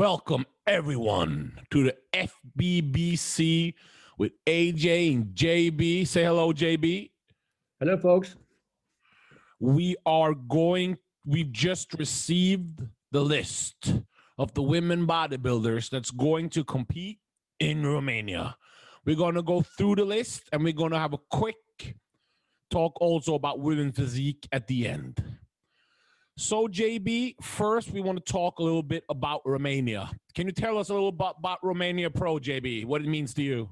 Welcome everyone to the FBBC with AJ and JB. Say hello, JB. Hello, folks. We've just received the list of the women bodybuilders that's going to compete in Romania. We're going to go through the list and we're going to have a quick talk also about women physique at the end. So, JB, first we want to talk a little bit about Romania. Can you tell us a little bit about Romania Pro, JB, what it means to you?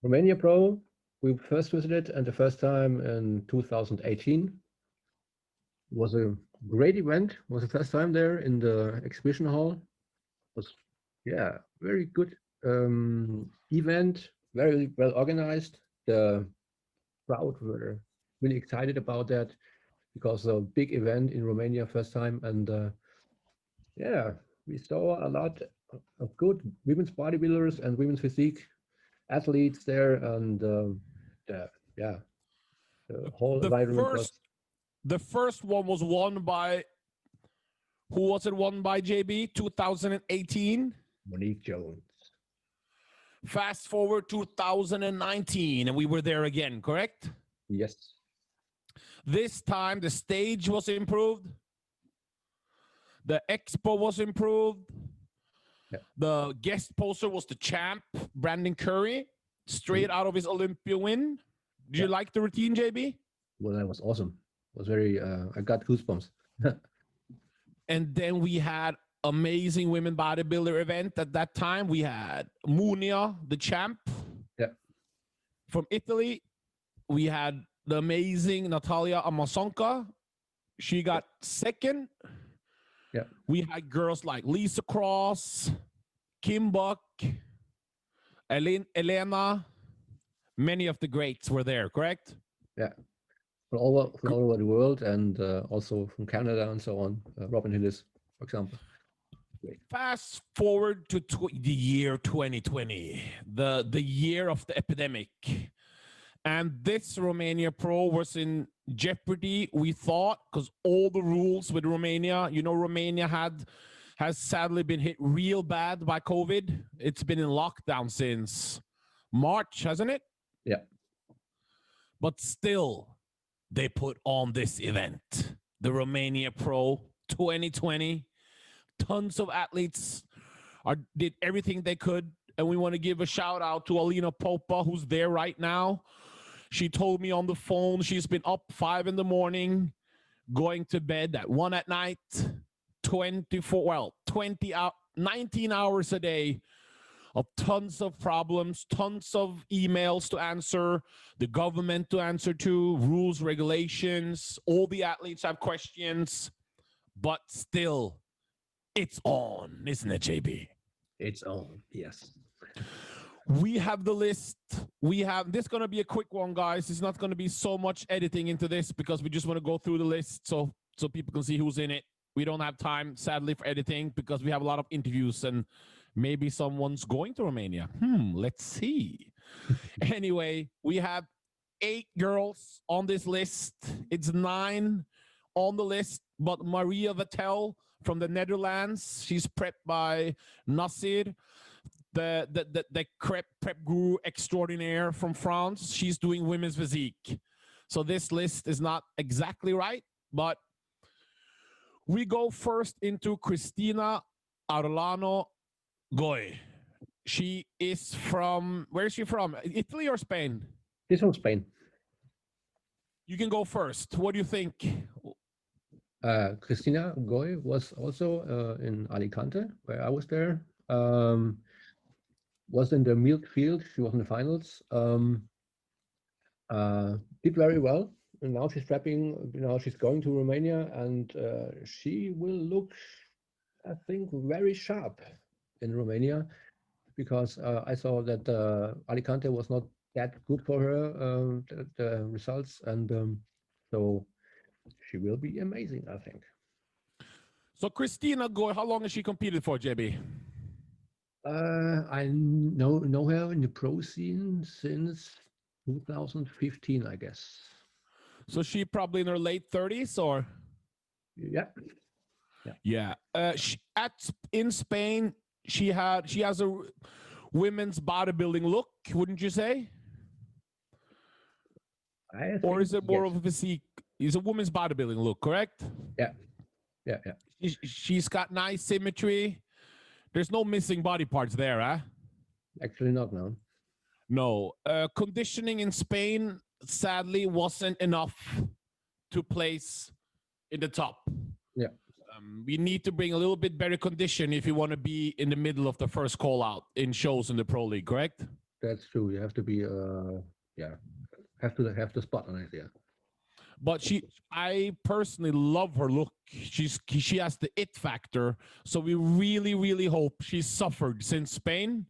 Romania Pro, we first visited and the first time in 2018. It was a great event. It was the first time there in the exhibition hall. It was, very good event, very well organized. The crowd were really excited about that, because a big event in Romania first time, and we saw a lot of good women's bodybuilders and women's physique athletes there, and the whole environment was. The first one was won by, who was it won by, JB? 2018? Monique Jones. Fast forward 2019, and we were there again, correct? Yes. This time, the stage was improved. The expo was improved. Yeah. The guest poster was the champ, Brandon Curry, straight out of his Olympia win. Did you like the routine, JB? Well, that was awesome. It was very, I got goosebumps. And then we had amazing women bodybuilder event at that time. We had Munia, the champ. Yeah. From Italy. We had the amazing Natalia Amasonka. She got second. Yeah. We had girls like Lisa Cross, Kim Buck, Elena. Many of the greats were there, correct? Yeah. From all over the world, and also from Canada and so on. Robin Hillis, for example. Great. Fast forward to the year 2020, the year of the epidemic. And this Romania Pro was in jeopardy, we thought, because all the rules with Romania, Romania has sadly been hit real bad by COVID. It's been in lockdown since March, hasn't it? Yeah. But still, they put on this event, the Romania Pro 2020. Tons of athletes did everything they could. And we want to give a shout out to Alina Popa, who's there right now. She told me on the phone she's been up 5 a.m, going to bed at 1 p.m, 19 hours a day of tons of problems, tons of emails to answer, the government to answer to, rules, regulations. All the athletes have questions, but still, it's on, isn't it, JB? It's on, yes. We have the list. This is going to be a quick one, guys. It's not going to be so much editing into this because we just want to go through the list so people can see who's in it. We don't have time, sadly, for editing because we have a lot of interviews and maybe someone's going to Romania. Let's see. Anyway, we have 8 girls on this list. It's 9 on the list, but Maria Vettel from the Netherlands, she's prepped by Nassir, the prep guru extraordinaire from France. She's doing women's physique. So this list is not exactly right, but we go first into Cristina Arlano Goy. She is from, where is she from? Italy or Spain? She's from Spain. You can go first. What do you think? Cristina Goy was also in Alicante, where I was there. Was in the milk field. She was in the finals. Did very well. And now she's prepping. She's going to Romania, and she will look, I think, very sharp in Romania, because I saw that Alicante was not that good for her, the results, and so she will be amazing, I think. So Cristina Goy, how long has she competed for, JB? I know her in the pro scene since 2015, I guess. So she probably in her late 30s, or? Yeah. Yeah. In Spain, she has a women's bodybuilding look, wouldn't you say? Or is it more of a physique? It's a women's bodybuilding look, correct? Yeah. She's got nice symmetry. There's no missing body parts there, huh? Actually not, no. No. Conditioning in Spain, sadly, wasn't enough to place in the top. Yeah. We need to bring a little bit better condition if you want to be in the middle of the first call out in shows in the pro league, correct? That's true. You have to be have the spot on it, yeah. But I personally love her look. She has the it factor. So we really, really hope she's suffered since Spain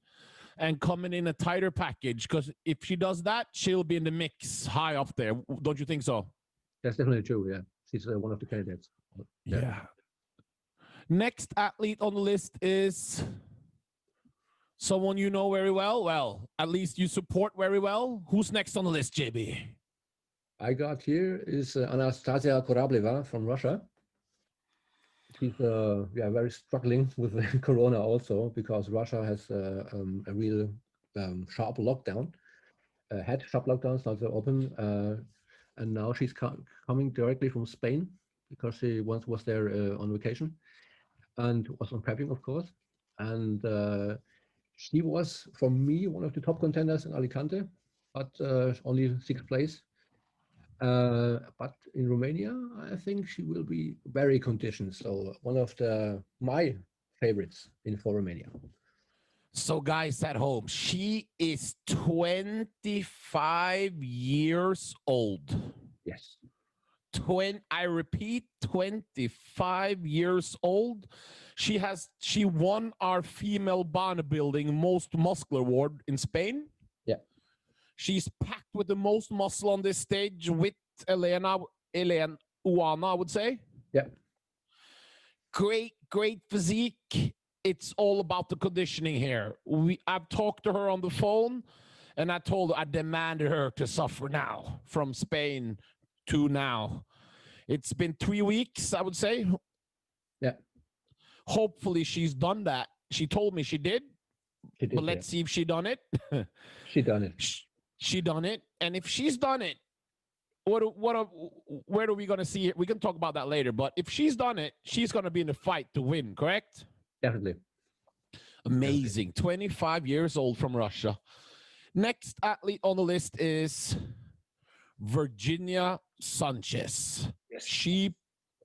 and coming in a tighter package. Because if she does that, she'll be in the mix high up there. Don't you think so? That's definitely true. Yeah, she's one of the candidates. Yeah. Next athlete on the list is someone you know very well. Well, at least you support very well. Who's next on the list, JB? I got here is Anastasia Korableva from Russia. She's very struggling with Corona also, because Russia has a real sharp lockdown. Had sharp lockdowns, not so open, and now she's coming directly from Spain because she once was there on vacation and was on prepping, of course. And she was, for me, one of the top contenders in Alicante, but only 6th place. But in Romania, I think she will be very conditioned. So one of my favorites for Romania. So guys at home, she is 25 years old. Yes. I repeat, 25 years old. She won our female bodybuilding most muscular award in Spain. Yeah. She's packed with the most muscle on this stage with Elena Uana, I would say. Yeah. Great physique. It's all about the conditioning here. I've talked to her on the phone, and I told her I demanded her to suffer now from Spain to now. It's been 3 weeks, I would say. Yeah. Hopefully she's done that. She told me she did. But let's see if she done it. She done it. She done it. And if she's done it, where are we going to see it? We can talk about that later. But if she's done it, she's going to be in the fight to win, correct? Definitely. Amazing. 25 years old from Russia. Next athlete on the list is Virginia Sanchez. Yes.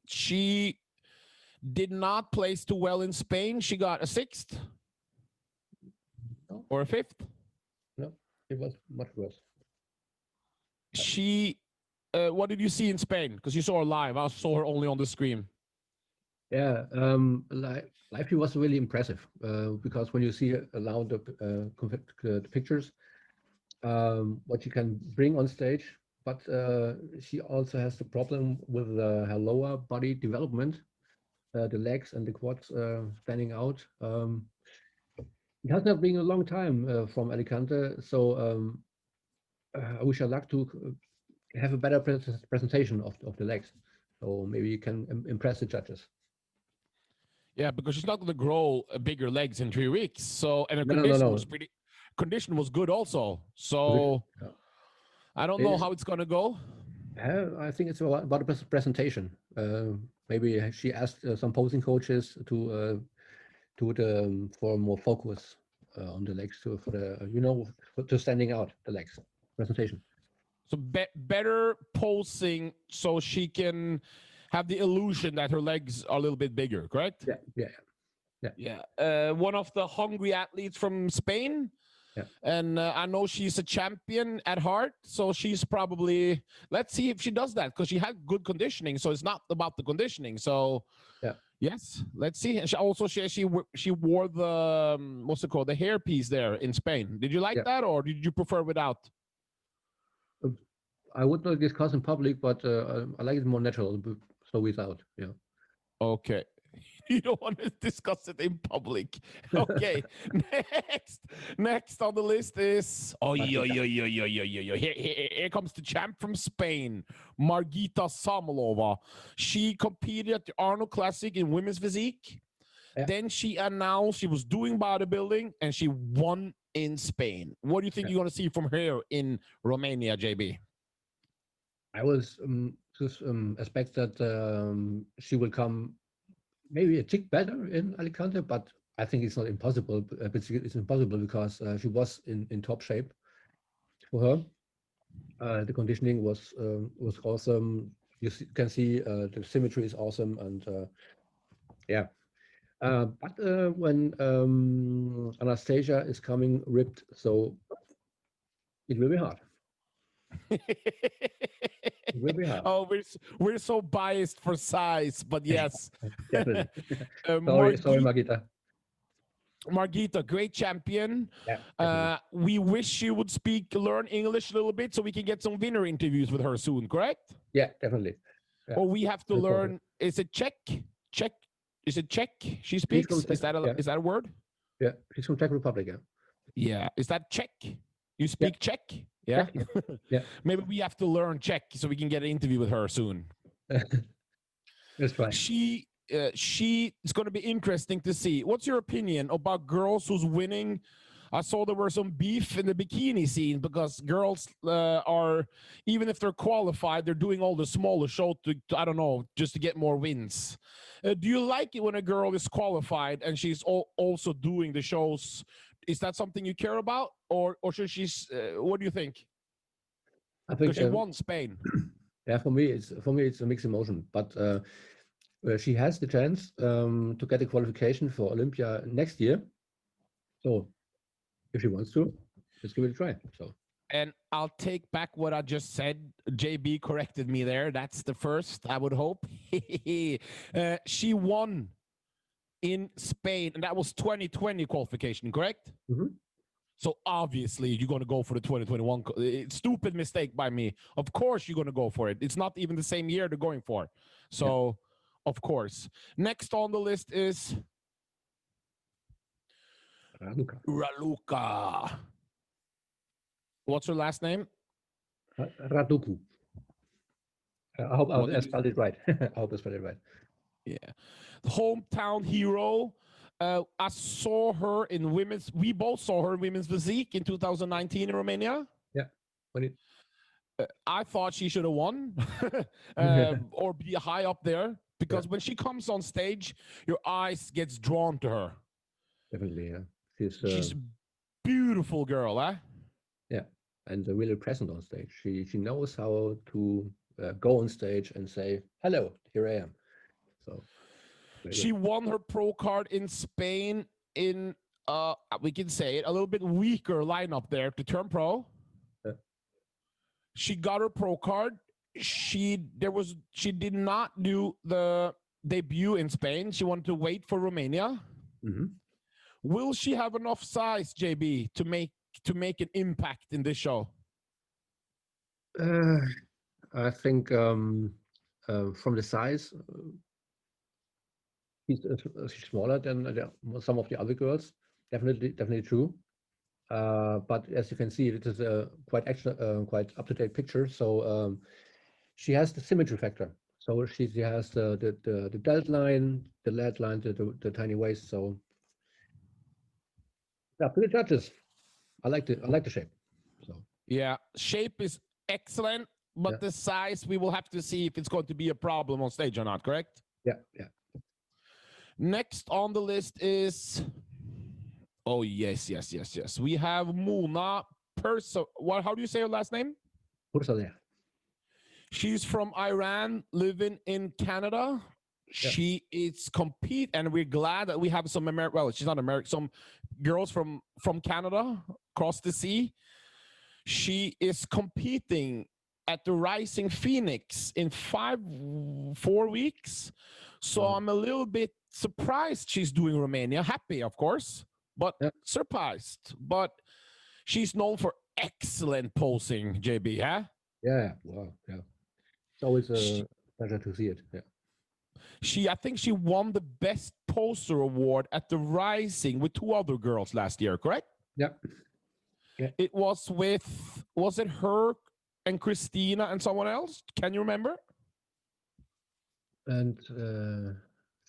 She did not place too well in Spain. She got a 6th or a 5th. No, it was much worse. What did you see in Spain? Because you saw her live. I saw her only on the screen. Yeah, live she was really impressive because when you see around the pictures, what you can bring on stage, but she also has the problem with her lower body development, the legs and the quads standing out. It has not been a long time from Alicante, so I wish her luck to have a better presentation of the legs, so maybe you can impress the judges. Yeah, because she's not going to grow bigger legs in 3 weeks. So, and her condition was good also. So, I don't know how it's going to go. I think it's about the presentation. Maybe she asked some posing coaches to for more focus on the legs to standing out the legs presentation. So better posing so she can have the illusion that her legs are a little bit bigger, correct? Yeah. One of the hungry athletes from Spain. Yeah. And I know she's a champion at heart, so she's probably, let's see if she does that, because she had good conditioning, so it's not about the conditioning. So yeah, yes, let's see. And she wore the what's it called, the hairpiece there in Spain. Did you like that, or did you prefer without? I would not discuss in public, but I like it more natural, so without. Yeah. Okay. You don't want to discuss it in public. Okay. Next on the list is here comes the champ from Spain, Margita Samalova. She competed at the Arnold Classic in women's physique. Yeah. Then she announced she was doing bodybuilding and she won in Spain. What do you think you're going to see from her in Romania, JB? I was expect that she will come maybe a tick better in Alicante, but I think it's not impossible. It's impossible because she was in top shape for her. The conditioning was awesome. You can see the symmetry is awesome, and yeah. But when Anastasia is coming ripped, so it will be hard. It will be hard. Oh, we're so biased for size, but yes. Definitely. Sorry, Margita. Margita, great champion. Yeah, we wish she would learn English a little bit so we can get some winner interviews with her soon, correct? Yeah, definitely. Yeah. Or we have to learn, is it Czech? Is it Czech she speaks? Is that a word? Yeah, she's from Czech Republic, yeah. Yeah, is that Czech? You speak Czech? Yeah? Yeah. Maybe we have to learn Czech so we can get an interview with her soon. That's right. She is going to be interesting to see. What's your opinion about girls who's winning? I saw there were some beef in the bikini scene because girls are, even if they're qualified, they're doing all the smaller shows to I don't know, just to get more wins. Do you like it when a girl is qualified and she's also doing the shows? Is that something you care about, or should she? What do you think? I think she won Spain. Yeah, for me it's a mixed emotion, but she has the chance to get a qualification for Olympia next year. So if she wants to, let's give it a try. So. And I'll take back what I just said. JB corrected me there. That's the first, I would hope. She won in Spain, and that was 2020 qualification, correct? Mm-hmm. So obviously you're going to go for the 2021. Stupid mistake by me. Of course you're going to go for it. It's not even the same year they're going for. So, of course. Next on the list is Raluca. What's her last name? Raducu. I hope I spelled it right. I hope I spelled it right. Yeah. The hometown hero. I saw her in women's. We both saw her in women's physique in 2019 in Romania. Yeah. I thought she should have won or be high up there because when she comes on stage, your eyes gets drawn to her. Definitely, yeah. She's a beautiful girl, eh? Yeah, and really present on stage. She knows how to go on stage and say, "Hello, here I am." So she won her pro card in Spain in we can say it, a little bit weaker lineup there to turn pro. Yeah. She got her pro card. She did not do the debut in Spain. She wanted to wait for Romania. Mm-hmm. Will she have enough size, JB, to make an impact in this show? I think from the size, she's smaller than some of the other girls. Definitely true. But as you can see, it is a quite up-to-date picture. So she has the symmetry factor. So she has the delt line, the lat line, the tiny waist. So yeah, for the judges, I like the shape. So yeah, shape is excellent, but the size we will have to see if it's going to be a problem on stage or not. Correct? Yeah. Next on the list is, oh yes. We have Mona Perso. How do you say her last name? Perso. She's from Iran, living in Canada. Yeah. She is and we're glad that we have some she's not American, some girls from Canada across the sea. She is competing at the Rising Phoenix in 4 weeks. So I'm a little bit surprised she's doing Romania. Happy, of course, but surprised. But she's known for excellent posing, JB, huh? Yeah, wow, yeah. It's always a pleasure to see it, yeah. I think she won the best poster award at the Rising with 2 other girls last year, correct? Yeah. Yeah. It was with, was it her and Christina and someone else? Can you remember? And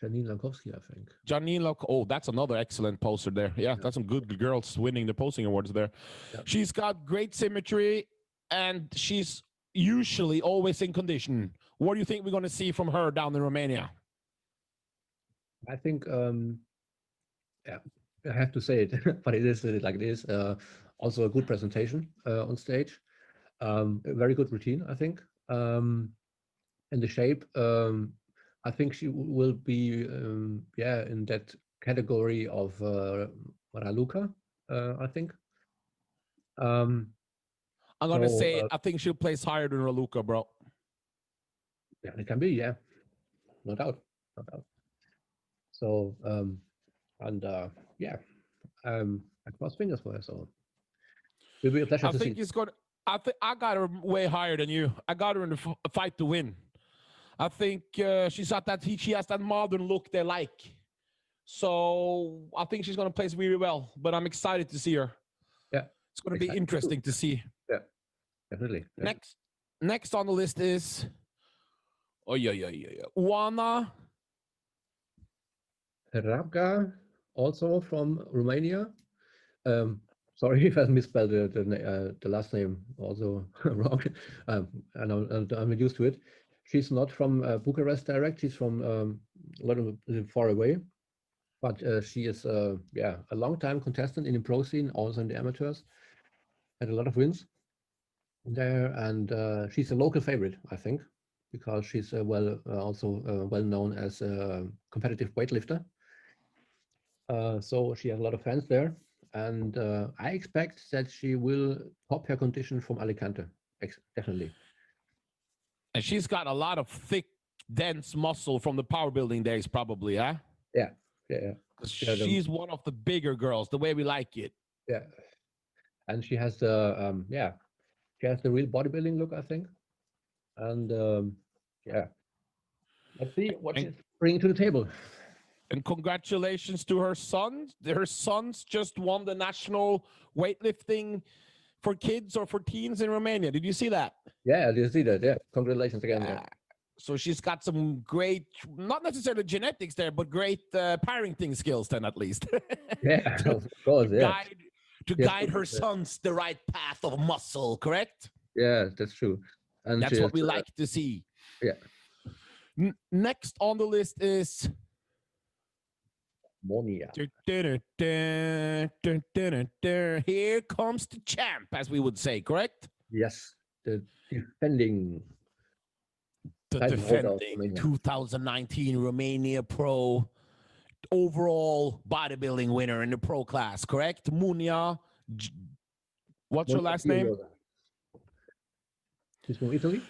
Janine Lankowski, I think. Janine, oh, that's another excellent poster there. Yeah, that's some good girls winning the posing awards there. Yeah. She's got great symmetry, and she's usually always in condition. What do you think we're going to see from her down in Romania? I think, yeah, I have to say it, but it is like it is. Also a good presentation on stage. A very good routine, I think. And the shape, I think she will be, yeah, in that category of Raluca, I think. I'm going to say, I think she'll place higher than Raluca, bro. Yeah, it can be, yeah. No doubt, no doubt. So, and yeah, I cross fingers for her, so it'll be a pleasure to see. I think it's going to, I got her way higher than you. I got her in the fight to win. I think she has that modern look they like. So I think she's going to place really well, but I'm excited to see her. Yeah. It's going to be interesting to see. Yeah, definitely. Next on the list is, Oana Rabga, also from Romania. Sorry if I misspelled the last name also wrong. I'm used to it. She's not from Bucharest direct. She's from a little far away, but she is yeah, a long time contestant in the pro scene, also in the amateurs. Had a lot of wins there, and she's a local favorite, I think, because she's also well known as a competitive weightlifter. So she has a lot of fans there, and I expect that she will top her condition from Alicante, definitely. And she's got a lot of thick, dense muscle from the power building days, probably, huh? Yeah. She's one of the bigger girls, the way we like it. Yeah, and she has the she has the real bodybuilding look, I think, and yeah, let's see what she's bringing to the table. And congratulations to her son. Her sons just won the national weightlifting for kids or for teens in Romania. Did you see that? Yeah, I did see that. Yeah, congratulations again. Yeah. So she's got some great, not necessarily genetics there, but great parenting skills then at least. Yeah, of course. Yeah. Guide her sons the right path of muscle, correct? Yeah, that's true. And that's what we like to see. Yeah. Next on the list is Monia. Here comes the champ, as we would say, correct? Yes, the defending 2019 Romania Pro overall bodybuilding winner in the pro class, correct? Munia, what's your last name? She's from Italy.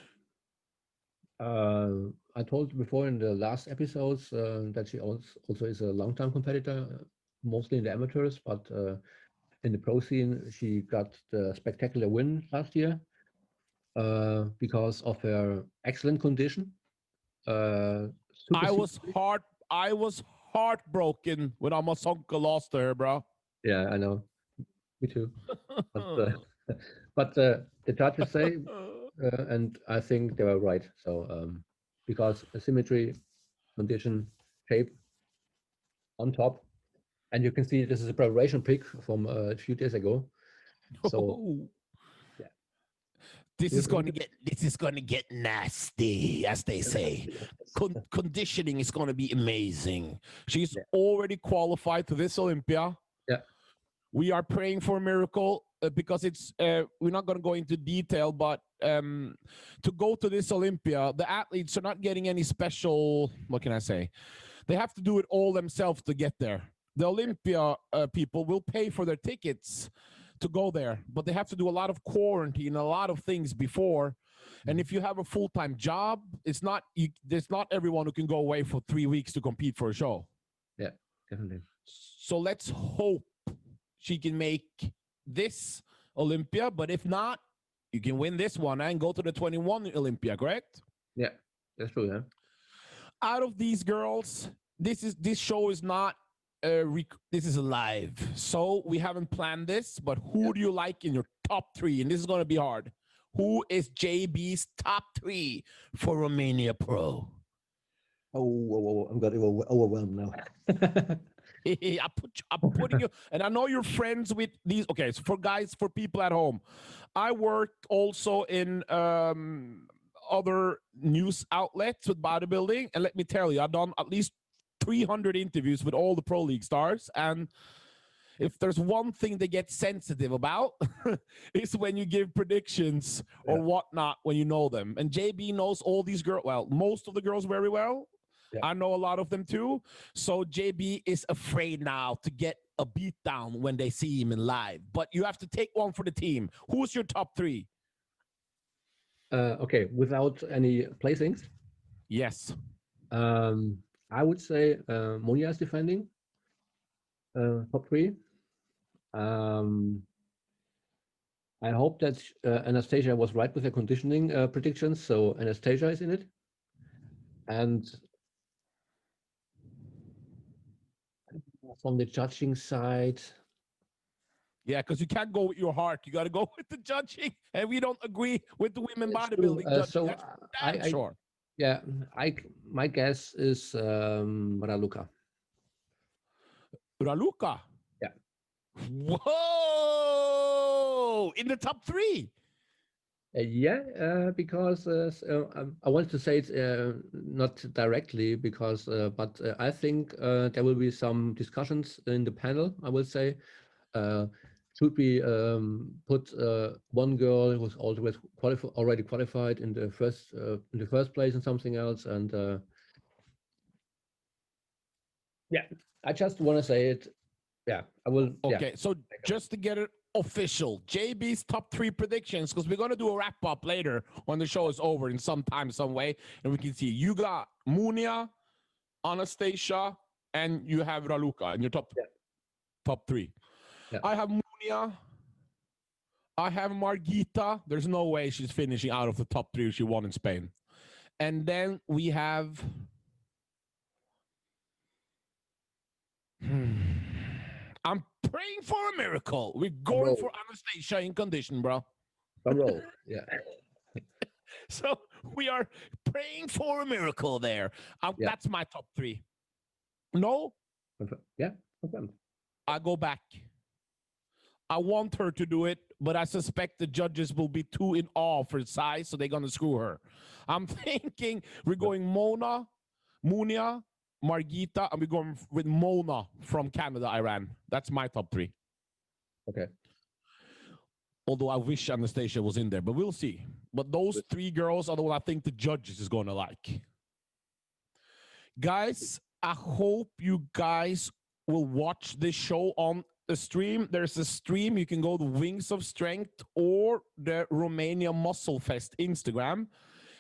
I told you before in the last episodes that she also is a long-time competitor, mostly in the amateurs, but in the pro scene, she got the spectacular win last year because of her excellent condition. I was heartbroken when Amasonka lost to her, bro. Yeah, I know. Me too. But the judges say, and I think they were right. So because symmetry, condition, shape on top, and you can see this is a preparation pic from a few days ago. So yeah, this is going to get nasty, as they say. Conditioning is going to be amazing. She's already qualified to this Olympia. Yeah. We are praying for a miracle because it's we're not going to go into detail, but to go to this Olympia, the athletes are not getting any special, what can I say? They have to do it all themselves to get there. The Olympia people will pay for their tickets to go there, but they have to do a lot of quarantine, a lot of things before. And if you have a full-time job, there's not everyone who can go away for 3 weeks to compete for a show. Yeah, definitely. So let's hope she can make this Olympia, but if not, you can win this one and go to the 21 Olympia, correct? Yeah, that's true, yeah. Out of these girls, this show is not this is live, so we haven't planned this. But who do you like in your top 3? And this is going to be hard. Who is JB's top 3 for Romania Pro? Oh, I'm getting overwhelmed now. I'm putting you, and I know you're friends with these. Okay, so for people at home, I work also in other news outlets with bodybuilding, and let me tell you, I've done at least 300 interviews with all the pro league stars, and if there's one thing they get sensitive about, it's when you give predictions or whatnot when you know them. And JB knows all these girls, well, most of the girls very well. Yeah. I know a lot of them too. So JB is afraid now to get a beat down when they see him in live. But you have to take one for the team. Who's your top 3? Okay, without any placings. Yes. I would say Monia is defending top 3. I hope that Anastasia was right with her conditioning predictions, so Anastasia is in it. And from the judging side, yeah, because you can't go with your heart. You got to go with the judging, and we don't agree with the women it's bodybuilding true. judging. So That's sure. Yeah, my guess is Raluca. Raluca. Yeah. Whoa! In the top 3. Yeah, because I wanted to say it not directly because, but I think there will be some discussions in the panel. I will say, should we put one girl who's already qualified in the first place and something else? And yeah, I just want to say it. Yeah, I will. Okay, yeah. so just to get it official, JB's top 3 predictions, because we're going to do a wrap up later when the show is over in some time, some way, and we can see you got Munia, Anastasia, and you have Raluca in your top 3. Yeah. I have Munia. I have Margita. There's no way she's finishing out of the top 3 she won in Spain. And then we have I'm praying for a miracle. We're going for Anastasia in condition, bro. Yeah. So we are praying for a miracle there. That's my top 3. No? Yeah. Okay. I go back. I want her to do it, but I suspect the judges will be too in awe for size, so they're going to screw her. I'm thinking we're going Mona, Munia, Margita, and we're going with Mona from Canada, Iran. That's my top 3. Okay. Although I wish Anastasia was in there, but we'll see. But those 3 girls are the one I think the judges is going to like. Guys, I hope you guys will watch this show on the stream. There's a stream. You can go to Wings of Strength or the Romania Musclefest Instagram,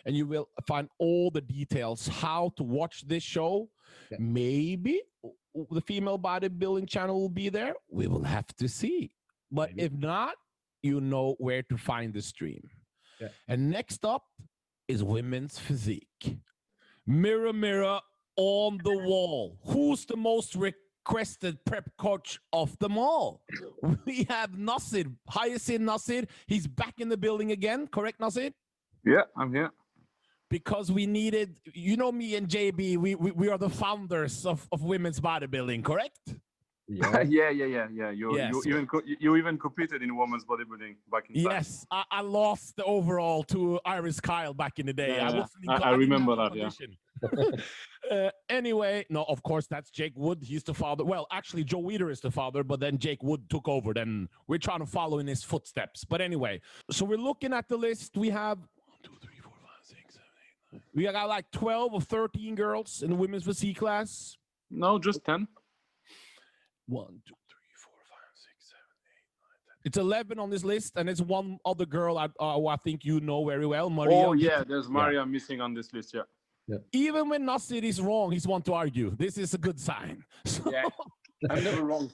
and you will find all the details how to watch this show. Yeah. Maybe the female bodybuilding channel will be there. We will have to see. But if not, you know where to find the stream. Yeah. And next up is women's physique. Mirror, mirror on the wall. Who's the most requested prep coach of them all? We have Nassir Hyacine. Nassir, he's back in the building again. Correct, Nassir? Yeah, I'm here. Because we needed, you know, me and JB, we are the founders of women's bodybuilding, correct? Yeah. yeah. You even competed in women's bodybuilding back in time. Yes, I lost the overall to Iris Kyle back in the day. Yeah, I remember that, yeah. Anyway, no, of course, that's Jake Wood. He's the father. Well, actually, Joe Weider is the father, but then Jake Wood took over. Then we're trying to follow in his footsteps. But anyway, so we're looking at the list. We have 1, 2, 3, 4, 5, 6, 7, 8, 9. We got like 12 or 13 girls in the women's physique class. No, just 10. 1, 2, 3, 4, 5, 6, 7, 8, 9, 10. It's 11 on this list, and it's one other girl I think you know very well, Maria. Oh yeah, there's Maria missing on this list. Yeah. Even when Nassir is wrong, he's one to argue. This is a good sign. So, yeah, I'm never wrong.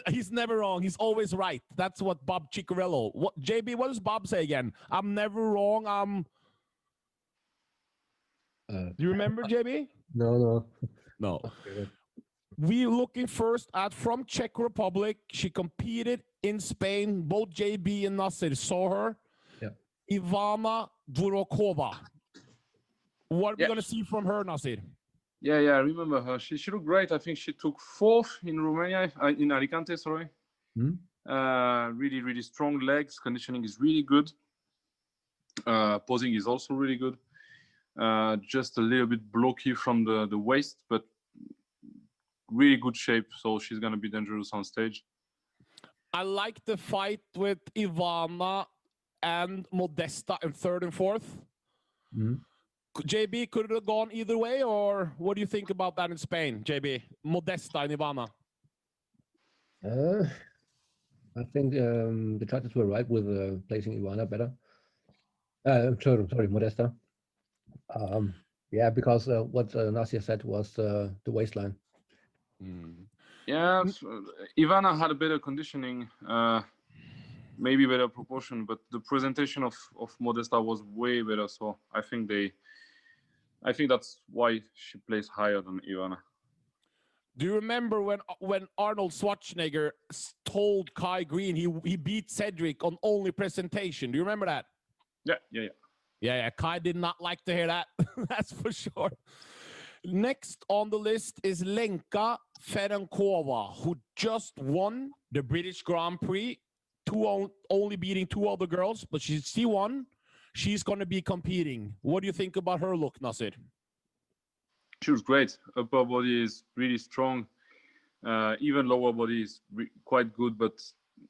He's never wrong. He's always right. That's what Bob Ciccarello. What JB? What does Bob say again? I'm never wrong. Do you remember, JB? No. No. Okay. We looking first at from Czech Republic. She competed in Spain. Both JB and Nassir saw her. Yeah. Ivana Dvorokova. What are we going to see from her, Nassir? Yeah, I remember her. She looked great. I think she took 4th in Romania, in Alicante, sorry. Really, really strong legs. Conditioning is really good. Posing is also really good. Just a little bit blocky from the waist, but really good shape. So she's going to be dangerous on stage. I like the fight with Ivana and Modesta in 3rd and 4th. JB, could it have gone either way, or what do you think about that in Spain, JB? Modesta and Ivana. I think the judges were right with placing Ivana better. Sorry, Modesta. Yeah, because what Nassir said was the waistline. Yeah, Ivana had a better conditioning, maybe better proportion, but the presentation of Modesta was way better. So I think that's why she plays higher than Ivana. Do you remember when Arnold Schwarzenegger told Kai Green he beat Cedric on only presentation? Do you remember that? Yeah. Kai did not like to hear that. That's for sure. Next on the list is Lenka Ferenkova, who just won the British Grand Prix, only beating 2 other girls, but she won. She's going to be competing. What do you think about her look, Nassir? She was great. Upper body is really strong. Even lower body is quite good, but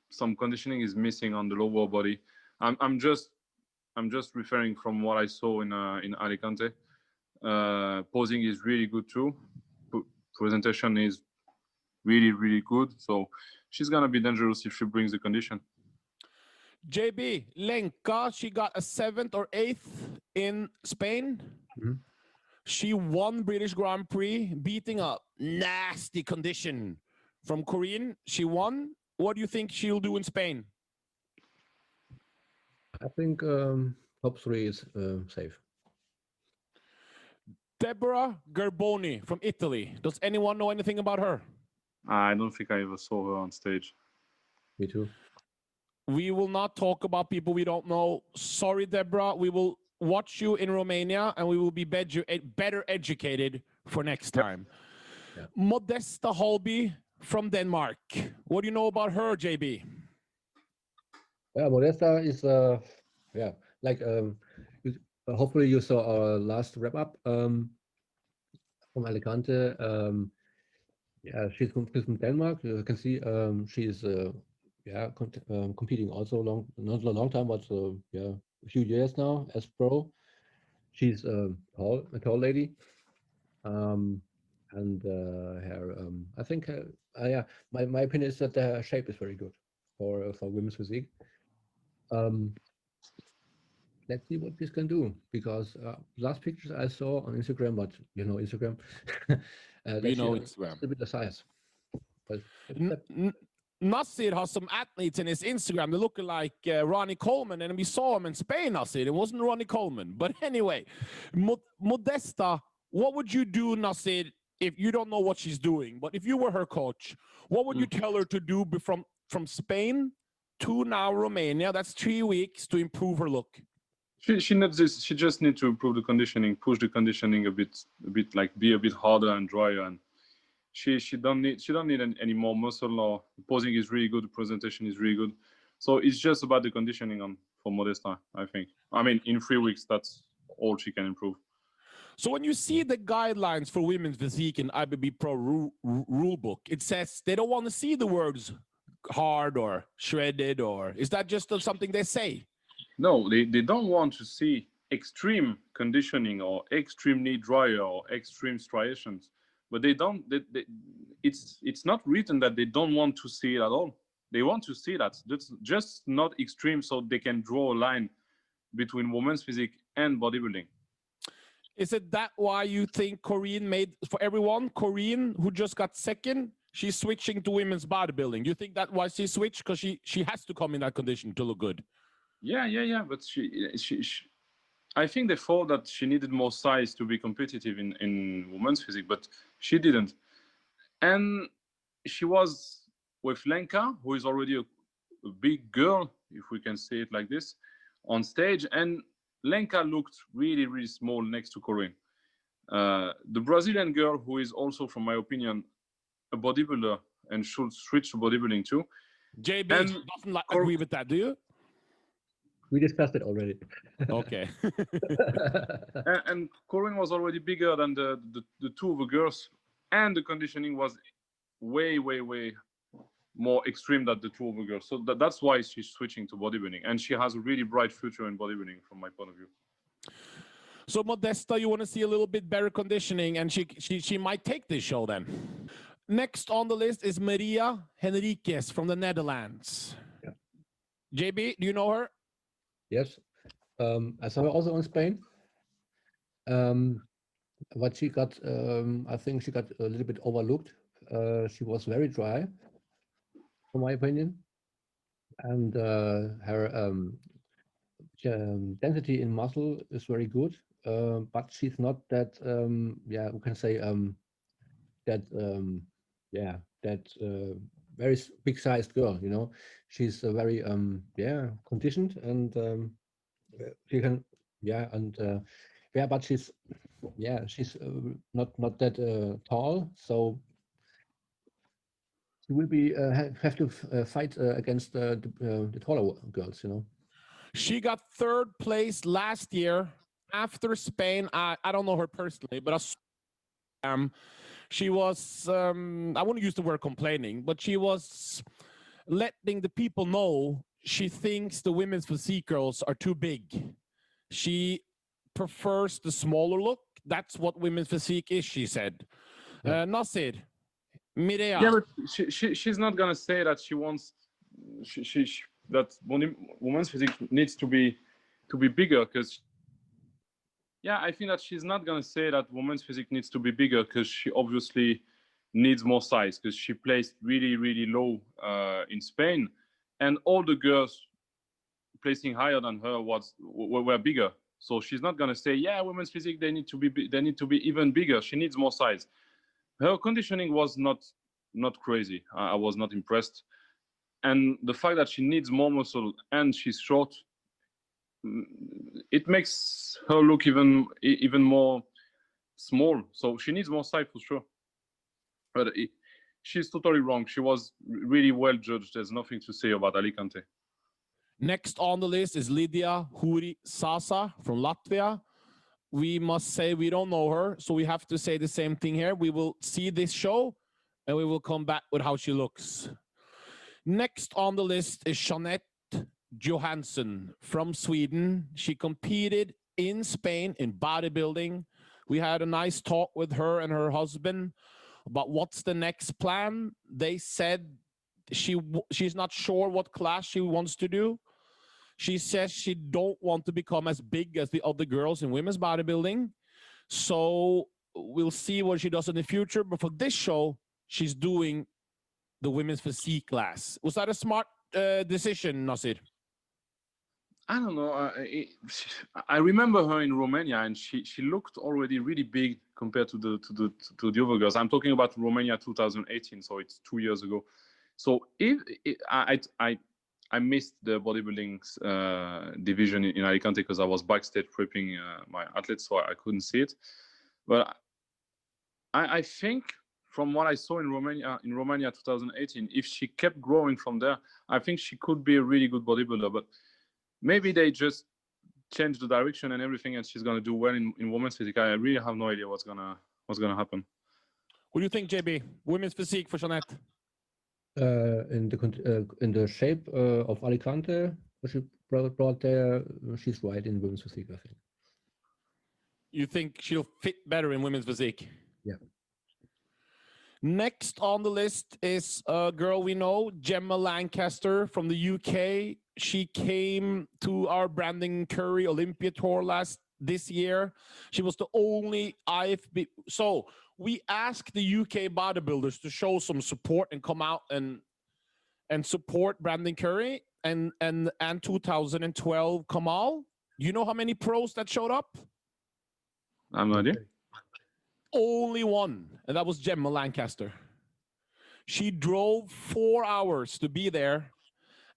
some conditioning is missing on the lower body. I'm just referring from what I saw in Alicante. Posing is really good too. Presentation is really, really good. So she's gonna be dangerous if she brings the condition. JB, Lenka, she got a 7th or 8th in Spain. She won British Grand Prix, beating a nasty condition from Korean. She won. What do you think she'll do in Spain? I think top 3 is safe. Deborah Gerboni from Italy. Does anyone know anything about her? I don't think I ever saw her on stage. Me too. We will not talk about people we don't know. Sorry, Deborah. We will watch you in Romania, and we will be better educated for next time. Yeah. Modesta Holby from Denmark. What do you know about her, JB? Yeah, Modesta is like hopefully you saw our last wrap up from Alicante. Yeah, she's from Denmark. You can see she's competing also not a long time, but a few years now as pro. She's a tall lady, and her I think my opinion is that her shape is very good for women's physique. Let's see what this can do, because last pictures I saw on Instagram, but you know Instagram, we know Instagram. A bit of size. But Nassir has some athletes in his Instagram. They look like Ronnie Coleman, and we saw him in Spain, Nassir. It wasn't Ronnie Coleman. But anyway, Modesta, what would you do, Nassir, if you don't know what she's doing? But if you were her coach, what would you tell her to do from Spain to now Romania? That's 3 weeks to improve her look. She needs this. She just needs to improve the conditioning, push the conditioning a bit, like be a bit harder and drier. And she don't need any more muscle. Or the posing is really good, the presentation is really good. So it's just about the conditioning for Modesta, I think. I mean, in 3 weeks, that's all she can improve. So when you see the guidelines for women's physique in FBBC Pro rule book, it says they don't want to see the words hard or shredded, or is that just something they say? No, they don't want to see extreme conditioning or extreme knee dryer or extreme striations, but they don't. It's not written that they don't want to see it at all. They want to see that. That's just not extreme, so they can draw a line between women's physique and bodybuilding. Is it that why you think Corinne made for everyone? Corinne, who just got 2nd, she's switching to women's bodybuilding. You think that why she switched? Because she has to come in that condition to look good. Yeah. But I think they thought that she needed more size to be competitive in women's physique, but she didn't. And she was with Lenka, who is already a big girl, if we can say it like this, on stage. And Lenka looked really, really small next to Corinne. The Brazilian girl, who is also, from my opinion, a bodybuilder and should switch to bodybuilding too. JB And doesn't agree with that, do you? We discussed it already. Okay. and Corinne was already bigger than the two of the girls, and the conditioning was way, way, way more extreme than the two of the girls. So that's why she's switching to bodybuilding, and she has a really bright future in bodybuilding from my point of view. So Modesta, you want to see a little bit better conditioning, and she might take this show then. Next on the list is Maria Henriques from the Netherlands. Yeah. JB, do you know her? Yes, I saw her also in Spain. What she got, I think she got a little bit overlooked. She was very dry, in my opinion, and her density in muscle is very good, but she's not that, yeah, we can say that, yeah, that very big sized girl. You know, she's very, yeah, conditioned, and she can, yeah, and yeah, but she's, yeah, she's not that tall, so she will be have to fight against the taller girls, you know. She got third place last year after Spain. I don't know her personally, but she was, I wouldn't use the word complaining, but she was letting the people know she thinks the women's physique girls are too big. She prefers the smaller look. That's what women's physique is, she said. Yeah. Nassir, Mireia. Yeah, but she's not gonna say that she wants that women's physique needs to be bigger, because yeah, I think that she's not gonna say that women's physique needs to be bigger, because she obviously needs more size, because she placed really, really low in Spain, and all the girls placing higher than her were bigger. So she's not gonna say, yeah, women's physique they need to be even bigger. She needs more size. Her conditioning was not crazy. I was not impressed, and the fact that she needs more muscle and she's short, it makes her look even more small. So she needs more size for sure. But she's totally wrong. She was really well judged. There's nothing to say about Alicante. Next on the list is Lydia Huri Sasa from Latvia. We must say we don't know her, so we have to say the same thing here. We will see this show, and we will come back with how she looks. Next on the list is Jeanette Johansson from Sweden. She competed in Spain in bodybuilding. We had a nice talk with her and her husband about what's the next plan. They said she's not sure what class she wants to do. She says she don't want to become as big as the other girls in women's bodybuilding. So we'll see what she does in the future. But for this show, she's doing the women's physique class. Was that a smart decision, Nassir? I don't know. I remember her in Romania, and she looked already really big compared to the other girls. I'm talking about Romania 2018, so it's 2 years ago. So I missed the bodybuilding division in Alicante because I was backstage prepping my athletes, so I couldn't see it. But I think from what I saw in Romania 2018, if she kept growing from there, I think she could be a really good bodybuilder. But maybe they just changed the direction and everything, and she's gonna do well in women's physique. I really have no idea what's gonna happen. What do you think, JB? Women's physique for Jeanette? In the shape of Alicante, what she brought there, she's right in women's physique, I think. You think she'll fit better in women's physique? Yeah. Next on the list is a girl we know, Gemma Lancaster from the UK. She came to our Brandon Curry Olympia tour this year. She was the only IFB. So we asked the UK bodybuilders to show some support and come out and support Brandon Curry and 2012 Kamal. You know how many pros that showed up? I have no idea. Only one, and that was Gemma Lancaster. She drove 4 hours to be there,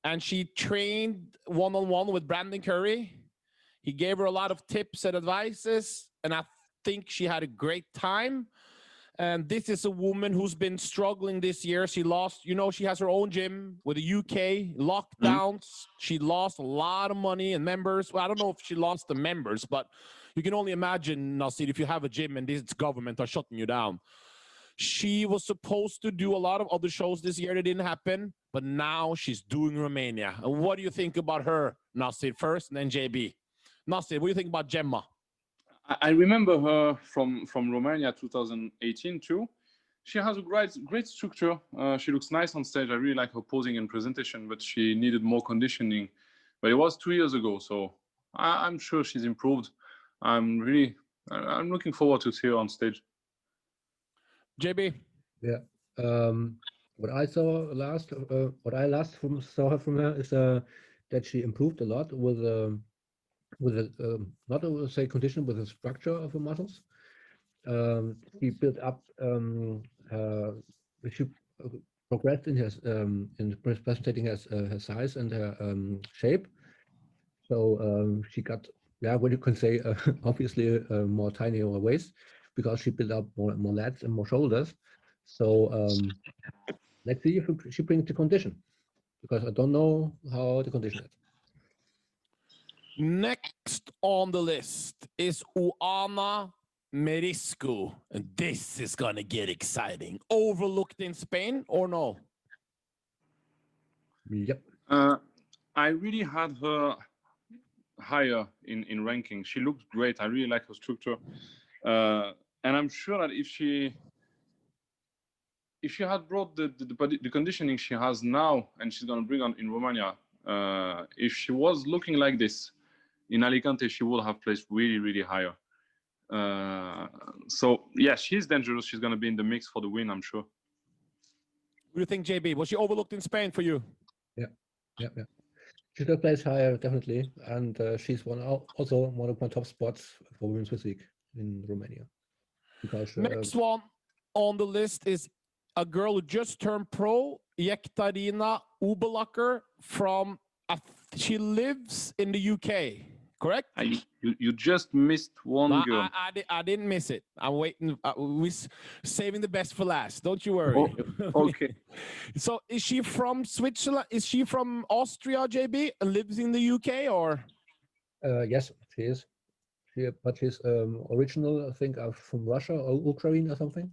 and she trained one-on-one with Brandon Curry. He gave her a lot of tips and advices, and I think she had a great time. And this is a woman who's been struggling this year. She lost, you know, she has her own gym with the UK lockdowns. She lost a lot of money and members. Well, I don't know if she lost the members, but you can only imagine, Nassir, if you have a gym and this government are shutting you down. She was supposed to do a lot of other shows this year that didn't happen, but now she's doing Romania. And what do you think about her, Nassir, first, and then JB? Nassir, what do you think about Gemma? I remember her from Romania 2018 too. She has a great structure. She looks nice on stage. I really like her posing and presentation, but she needed more conditioning. But it was 2 years ago, so I'm sure she's improved. I'm looking forward to see her on stage. JB? Yeah. What I saw last, saw her from her is that she improved a lot with not to say condition, with the structure of the muscles. She built up. She progressed in presenting her size and her shape. So she got, what you can say, obviously more tinier waist, because she built up more lats and more shoulders. So let's see if she brings the condition, because I don't know how the condition is. Next on the list is Oana Meriscu, and this is gonna get exciting. Overlooked in Spain or no? Yep. I really had her higher in ranking. She looked great. I really like her structure, and I'm sure that if she had brought the conditioning she has now, and she's gonna bring on in Romania, if she was looking like this in Alicante, she would have placed really higher. So yeah, she's dangerous. She's gonna be in the mix for the win, I'm sure. What do you think, JB? Was she overlooked in Spain for you? Yeah. She should have placed higher, definitely, and she's also one of my top spots for women's physique in Romania. Because next one on the list is a girl who just turned pro, Yektarina Ubalacker from. She lives in the UK. Correct? You just missed one girl. I didn't miss it. I'm waiting. We're saving the best for last. Don't you worry. Oh, okay. So is she from Switzerland? Is she from Austria, JB, and lives in the UK, or? Yes, she is. But she's original, I think, from Russia or Ukraine or something.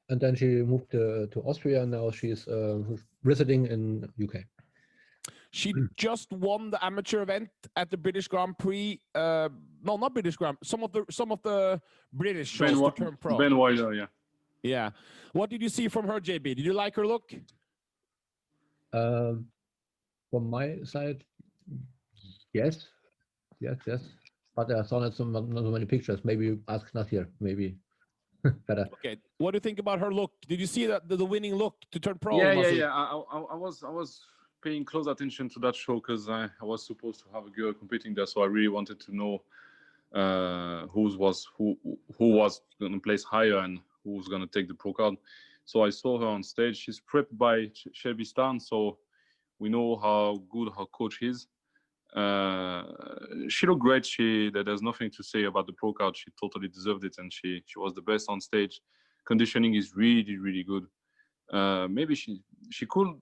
And then she moved to Austria, and now she's residing in UK. She just won the amateur event at the British Grand Prix. No, not British Grand. Some of the British shows to turn pro. Ben Wilder, yeah. Yeah. What did you see from her, JB? Did you like her look? From my side, yes. But I saw not so many pictures. Maybe ask Nassir. Maybe better. Okay. What do you think about her look? Did you see the winning look to turn pro? Yeah. I was paying close attention to that show because I was supposed to have a girl competing there, so I really wanted to know who was going to place higher and who was going to take the pro card. So I saw her on stage. She's prepped by Shelby Stan, so we know how good her coach is. She looked great. There's nothing to say about the pro card. She totally deserved it, and she was the best on stage. Conditioning is really good. Maybe she could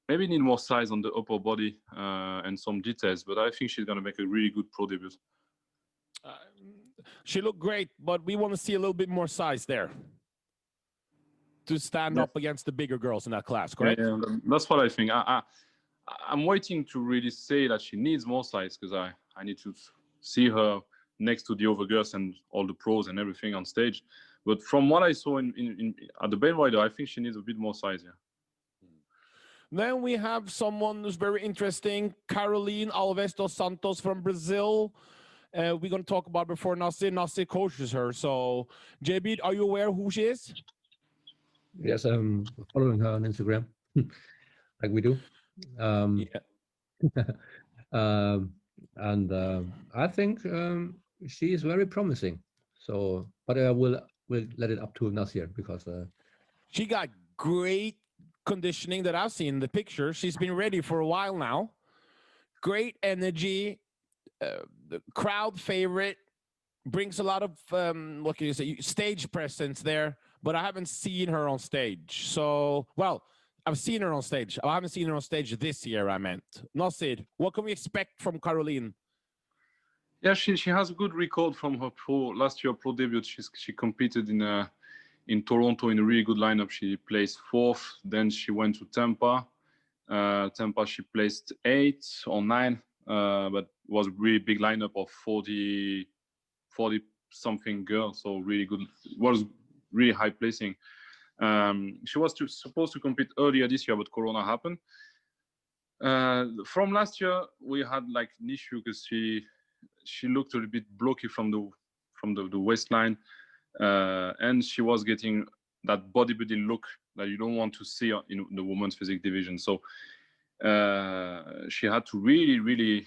maybe need more size on the upper body and some details, but I think she's going to make a really good pro debut. She looked great, but we want to see a little bit more size there to stand up against the bigger girls in that class, correct? Yeah, that's what I think. I'm waiting to really say that she needs more size because I need to see her next to the other girls and all the pros and everything on stage. But from what I saw at the Ben Wilder, I think she needs a bit more size, yeah. Then we have someone who's very interesting, Caroline Alves dos Santos from Brazil. We're going to talk about before Nassir coaches her. So, JB, are you aware who she is? Yes, I'm following her on Instagram, like we do. And I think she is very promising. So, but I will let it up to Nassir because She got great conditioning that I've seen in the picture. She's been ready for a while now. Great energy, the crowd favorite, brings a lot of what can you say, stage presence there. But I haven't seen her on stage. So, well, I've seen her on stage. I haven't seen her on stage this year. I meant. Nassir, what can we expect from Caroline? Yeah, she has a good record from her last year pro debut. She competed in Toronto in a really good lineup. She placed 4th. Then she went to Tampa. Tampa she placed 8th or 9th, but was a really big lineup of 40 something girls. So really good. It was really high placing. She was supposed to compete earlier this year, but Corona happened. From last year, we had like an issue because she looked a little bit blocky from the waistline, and she was getting that bodybuilding look that you don't want to see in the women's physique division. So she had to really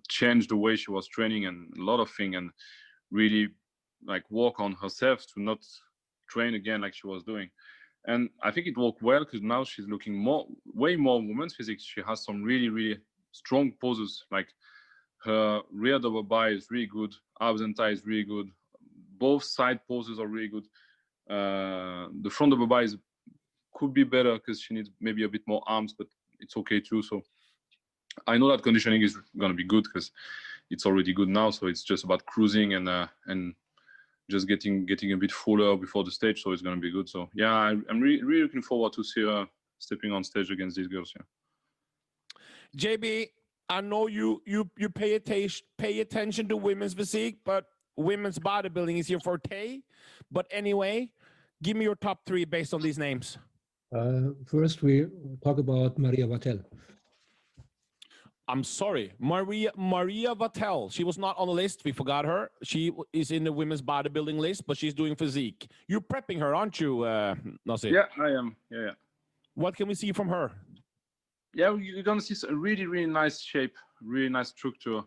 change the way she was training and a lot of things, and really like work on herself to not train again like she was doing. And I think it worked well because now she's looking way more women's physique. She has some really strong poses, like her rear double bar is really good, abs and thigh is really good, both side poses are really good. The front double bar could be better because she needs maybe a bit more arms, but it's okay too. So I know that conditioning is going to be good because it's already good now. So it's just about cruising and just getting a bit fuller before the stage. So it's going to be good. So yeah, I'm really looking forward to see her stepping on stage against these girls. Yeah. JB, I know you pay attention to women's physique, but women's bodybuilding is your forte. But anyway, give me your top 3 based on these names. First, we talk about Maria Vatel. I'm sorry, Maria Vatel. She was not on the list. We forgot her. She is in the women's bodybuilding list, but she's doing physique. You're prepping her, aren't you, Nassir? Yeah, I am. Yeah. What can we see from her? Yeah, you're gonna see a really nice shape, really nice structure.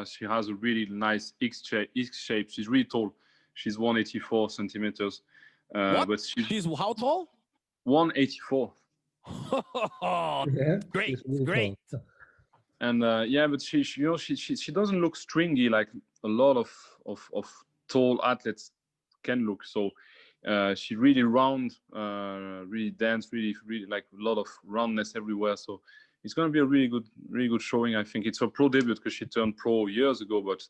She has a really nice X shape. She's really tall. She's 184 centimeters. What? But she's how tall? 184. Yeah, great, great. Tall. And yeah, but she doesn't look stringy like a lot of tall athletes can look. So she really round, really dense, really like a lot of roundness everywhere. So it's going to be a really good showing. I think it's her pro debut because she turned pro years ago, but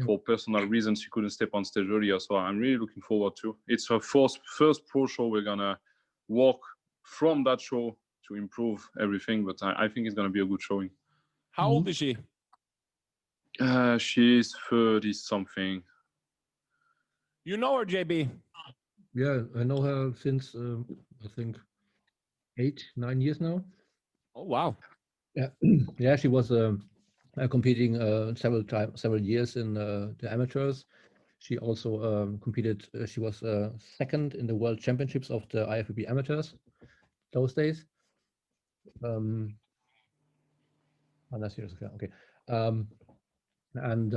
for personal reasons she couldn't step on stage earlier. So I'm really looking forward to. It's her first pro show. We're gonna walk from that show to improve everything, but I think it's gonna be a good showing. How old is she? She's 30 something. You know her, JB? Yeah, I know her since I think 8-9 years now. Oh wow! Yeah, yeah. She was competing several years in the amateurs. She also competed. She was second in the World Championships of the IFBB amateurs those days. Okay. And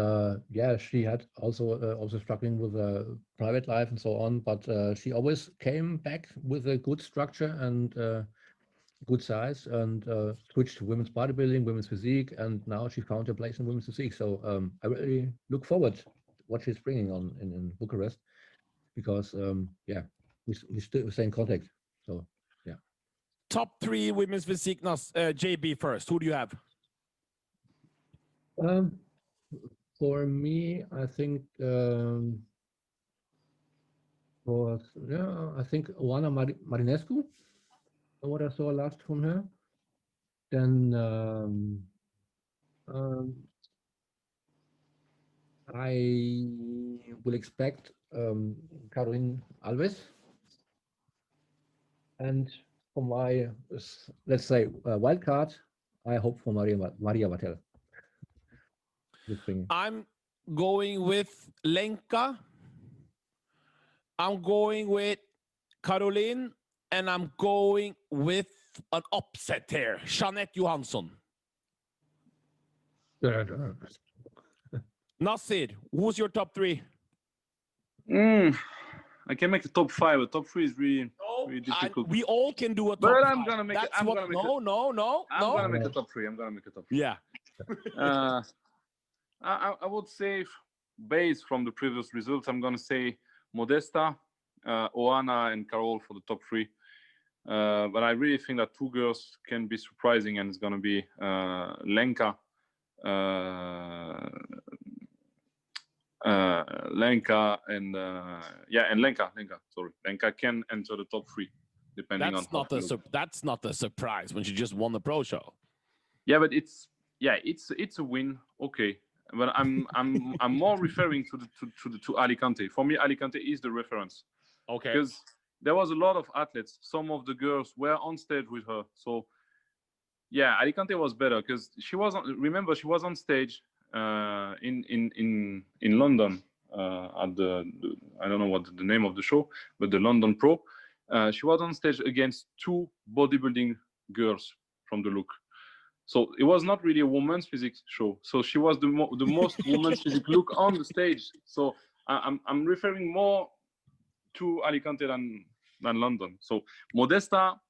yeah, she had also struggling with private life and so on, but she always came back with a good structure and good size, and switched to women's bodybuilding, women's physique, and now she found her place in women's physique. So I really look forward to what she's bringing on in Bucharest, because yeah, we still stay in contact. So yeah. Top 3 women's physique, JB first. Who do you have? For me, I think I think Oana Marinescu, what I saw last from her. Then I will expect Caroline Alves, and for my let's say wild card, I hope for Maria Vatel. I'm going with Lenka. I'm going with Caroline, and I'm going with an upset here, Jeanette Johansson. Nassir, who's your top three? I can make a top 5. A top 3 is really difficult. We all can do a top But 5. I'm gonna make it. I'm gonna make a top 3. I'm gonna make a top 3. Yeah. I would say, based from the previous results, I'm gonna say Modesta, Oana, and Carol for the top 3. But I really think that 2 girls can be surprising, and it's gonna be Lenka. Lenka and Lenka. Sorry, Lenka can enter the top 3, depending on. That's not a surprise when she just won the pro show. Yeah, but it's a win. Okay, but I'm more referring to Alicante. For me, Alicante is the reference. Okay. Because there was a lot of athletes. Some of the girls were on stage with her. So yeah, Alicante was better because she was on stage in London at the I don't know what the name of the show, but the London Pro. She was on stage against 2 bodybuilding girls from the look. So it was not really a woman's physique show. So she was the most woman's physique look on the stage. So I'm referring more to Alicante than London. So Modesta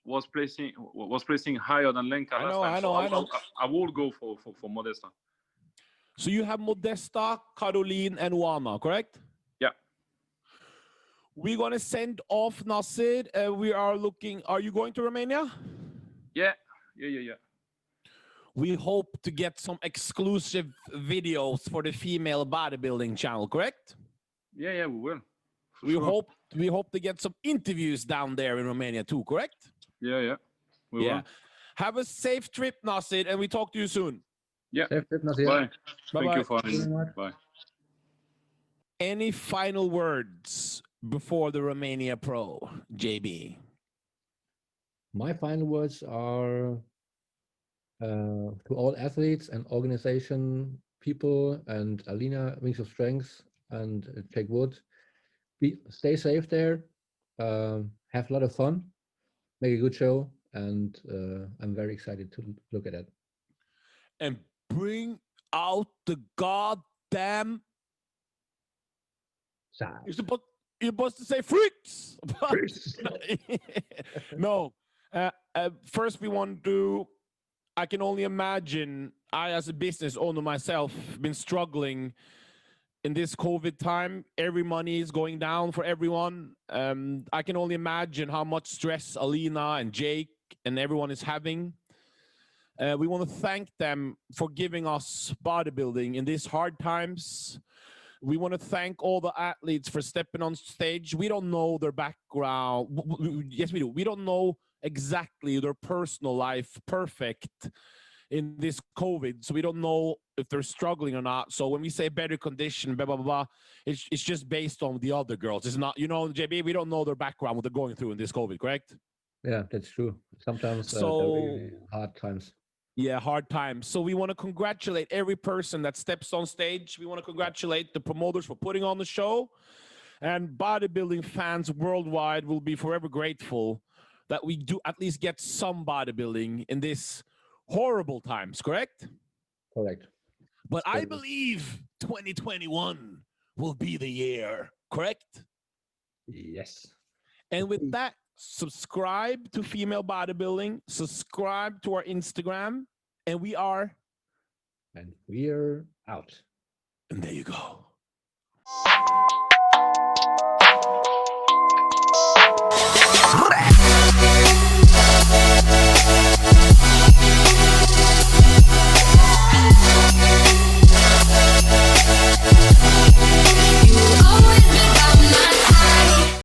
was placing higher than Lenka last time. I will go for Modesta. So you have Modesta, Caroline, and Juana, correct? Yeah. We're gonna send off Nassir. We are looking. Are you going to Romania? Yeah. We hope to get some exclusive videos for the female bodybuilding channel, correct? Yeah, we will. We hope to get some interviews down there in Romania too, correct? Yeah. We will. Have a safe trip, Nassir, and we talk to you soon. Yeah. Safe trip, Nassir. Bye. Bye. Thank you for having me. Bye. Any final words before the Romania Pro, JB? My final words are to all athletes and organization people and Alina, Wings of Strength, and Jake Wood. Stay safe there. Have a lot of fun. Make a good show, and I'm very excited to look at it. And bring out the goddamn. You're supposed to say freaks. No. First, we want to. I can only imagine. I, as a business owner myself, been struggling in this COVID time. Every money is going down for everyone. I can only imagine how much stress Alina and Jake and everyone is having. We want to thank them for giving us bodybuilding in these hard times. We want to thank all the athletes for stepping on stage. We don't know their background. Yes, we do. We don't know exactly their personal life perfect in this COVID. So we don't know if they're struggling or not. So when we say better condition, blah, blah, blah, it's just based on the other girls. It's not, JB, we don't know their background, what they're going through in this COVID, correct? Yeah, that's true. Sometimes they're really hard times. Yeah, hard times. So we want to congratulate every person that steps on stage. We want to congratulate the promoters for putting on the show. And bodybuilding fans worldwide will be forever grateful that we do at least get some bodybuilding in this horrible times, correct? Correct. But I believe 2021 will be the year, correct? Yes. And with that, subscribe to Female Bodybuilding, subscribe to our Instagram, and we are... And we're out. And there you go.